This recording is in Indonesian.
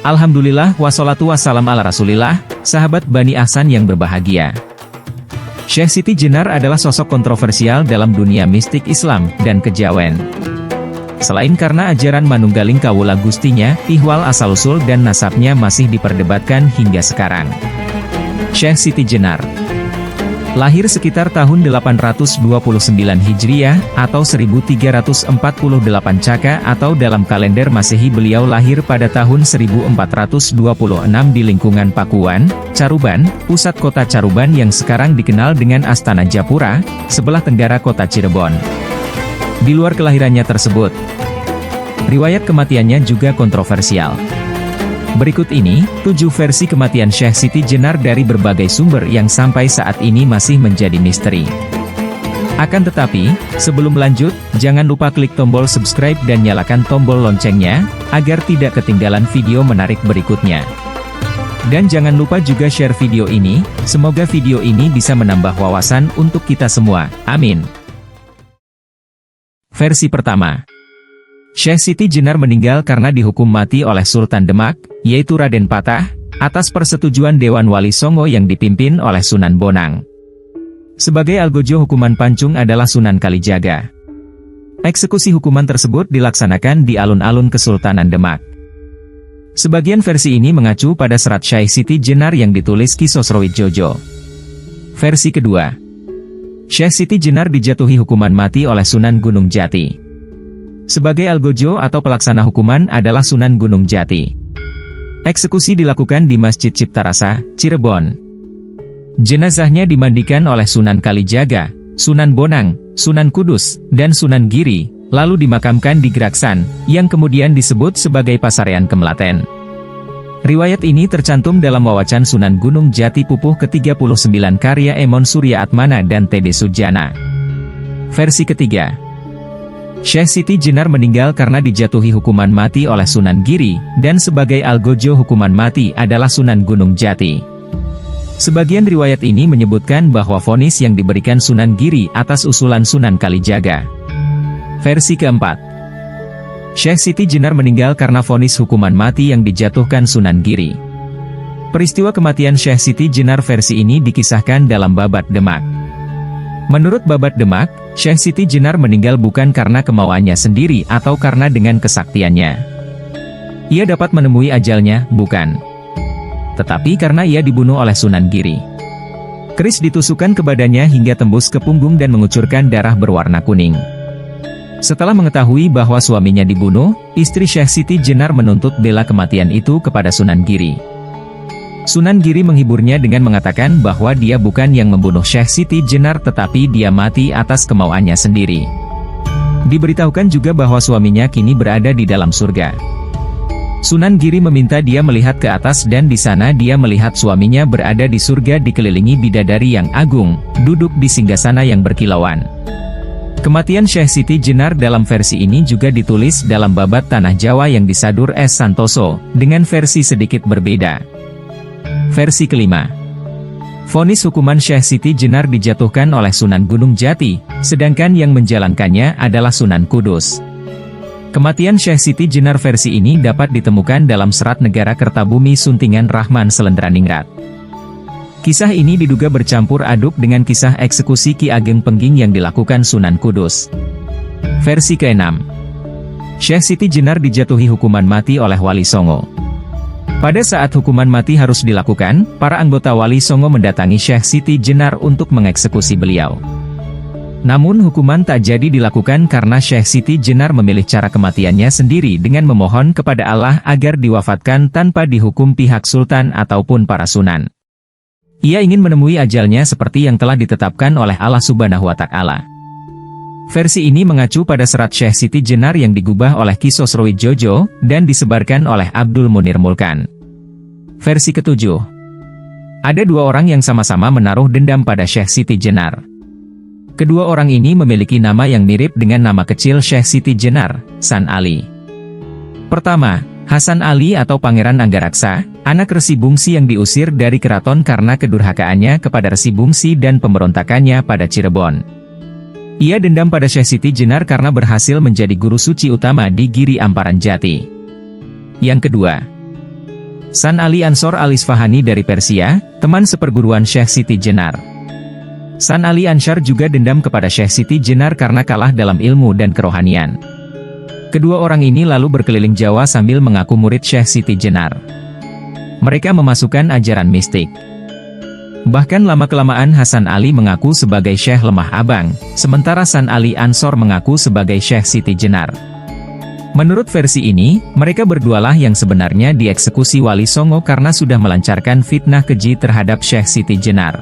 Alhamdulillah wassalatu wassalam ala rasulillah, sahabat Bani Ahsan yang berbahagia. Syekh Siti Jenar adalah sosok kontroversial dalam dunia mistik Islam dan kejawen. Selain karena ajaran Manunggaling Kawula Gustinya, ihwal asal-usul dan nasabnya masih diperdebatkan hingga sekarang. Syekh Siti Jenar lahir sekitar tahun 829 Hijriah, atau 1348 Caka, atau dalam kalender Masehi beliau lahir pada tahun 1426 di lingkungan Pakuan, Caruban, pusat kota Caruban yang sekarang dikenal dengan Astana Japura, sebelah tenggara kota Cirebon. Di luar kelahirannya tersebut, riwayat kematiannya juga kontroversial. Berikut ini, 7 versi kematian Syekh Siti Jenar dari berbagai sumber yang sampai saat ini masih menjadi misteri. Akan tetapi, sebelum lanjut, jangan lupa klik tombol subscribe dan nyalakan tombol loncengnya, agar tidak ketinggalan video menarik berikutnya. Dan jangan lupa juga share video ini, semoga video ini bisa menambah wawasan untuk kita semua, amin. Versi pertama. Syekh Siti Jenar meninggal karena dihukum mati oleh Sultan Demak, yaitu Raden Patah, atas persetujuan Dewan Wali Songo yang dipimpin oleh Sunan Bonang. Sebagai algojo hukuman pancung adalah Sunan Kalijaga. Eksekusi hukuman tersebut dilaksanakan di alun-alun Kesultanan Demak. Sebagian versi ini mengacu pada serat Syekh Siti Jenar yang ditulis Ki Sosrowijojo. Versi kedua. Syekh Siti Jenar dijatuhi hukuman mati oleh Sunan Gunung Jati. Sebagai algojo atau pelaksana hukuman adalah Sunan Gunung Jati. Eksekusi dilakukan di Masjid Ciptarasa, Cirebon. Jenazahnya dimandikan oleh Sunan Kalijaga, Sunan Bonang, Sunan Kudus, dan Sunan Giri, lalu dimakamkan di Geraksan, yang kemudian disebut sebagai Pasarean Kemlaten. Riwayat ini tercantum dalam wawacan Sunan Gunung Jati Pupuh ke-39 karya Emon Surya Atmana dan T.D. Sujana. Versi ketiga. Syekh Siti Jenar meninggal karena dijatuhi hukuman mati oleh Sunan Giri, dan sebagai algojo hukuman mati adalah Sunan Gunung Jati. Sebagian riwayat ini menyebutkan bahwa vonis yang diberikan Sunan Giri atas usulan Sunan Kalijaga. Versi keempat. Syekh Siti Jenar meninggal karena vonis hukuman mati yang dijatuhkan Sunan Giri. Peristiwa kematian Syekh Siti Jenar versi ini dikisahkan dalam Babat Demak. Menurut Babat Demak, Syekh Siti Jenar meninggal bukan karena kemauannya sendiri atau karena dengan kesaktiannya. Ia dapat menemui ajalnya, bukan. Tetapi karena ia dibunuh oleh Sunan Giri. Keris ditusukkan ke badannya hingga tembus ke punggung dan mengucurkan darah berwarna kuning. Setelah mengetahui bahwa suaminya dibunuh, istri Syekh Siti Jenar menuntut bela kematian itu kepada Sunan Giri. Sunan Giri menghiburnya dengan mengatakan bahwa dia bukan yang membunuh Syekh Siti Jenar tetapi dia mati atas kemauannya sendiri. Diberitahukan juga bahwa suaminya kini berada di dalam surga. Sunan Giri meminta dia melihat ke atas dan di sana dia melihat suaminya berada di surga dikelilingi bidadari yang agung, duduk di singgasana yang berkilauan. Kematian Syekh Siti Jenar dalam versi ini juga ditulis dalam Babat Tanah Jawa yang disadur S. Santoso, dengan versi sedikit berbeda. Versi kelima. Vonis hukuman Syekh Siti Jenar dijatuhkan oleh Sunan Gunung Jati, sedangkan yang menjalankannya adalah Sunan Kudus. Kematian Syekh Siti Jenar versi ini dapat ditemukan dalam serat Negara Kertabumi Suntingan Rahman Selendraningrat. Kisah ini diduga bercampur aduk dengan kisah eksekusi Ki Ageng Pengging yang dilakukan Sunan Kudus. Versi keenam. Syekh Siti Jenar dijatuhi hukuman mati oleh Wali Songo. Pada saat hukuman mati harus dilakukan, para anggota Wali Songo mendatangi Syekh Siti Jenar untuk mengeksekusi beliau. Namun hukuman tak jadi dilakukan karena Syekh Siti Jenar memilih cara kematiannya sendiri dengan memohon kepada Allah agar diwafatkan tanpa dihukum pihak sultan ataupun para sunan. Ia ingin menemui ajalnya seperti yang telah ditetapkan oleh Allah Subhanahu wa Ta'ala. Versi ini mengacu pada serat Syekh Siti Jenar yang digubah oleh Ki Sosrowijojo dan disebarkan oleh Abdul Munir Mulkan. Versi ketujuh. Ada dua orang yang sama-sama menaruh dendam pada Syekh Siti Jenar. Kedua orang ini memiliki nama yang mirip dengan nama kecil Syekh Siti Jenar, San Ali. Pertama, Hasan Ali atau Pangeran Anggaraksa, anak Resi Bungsi yang diusir dari keraton karena kedurhakaannya kepada Resi Bungsi dan pemberontakannya pada Cirebon. Ia dendam pada Syekh Siti Jenar karena berhasil menjadi guru suci utama di Giri Amparan Jati. Yang kedua, San Ali Ansor Al-Isfahani dari Persia, teman seperguruan Syekh Siti Jenar. San Ali Ansar juga dendam kepada Syekh Siti Jenar karena kalah dalam ilmu dan kerohanian. Kedua orang ini lalu berkeliling Jawa sambil mengaku murid Syekh Siti Jenar. Mereka memasukkan ajaran mistik. Bahkan lama-kelamaan Hasan Ali mengaku sebagai Syekh Lemah Abang, sementara San Ali Ansor mengaku sebagai Syekh Siti Jenar. Menurut versi ini, mereka berdualah yang sebenarnya dieksekusi Wali Songo karena sudah melancarkan fitnah keji terhadap Syekh Siti Jenar.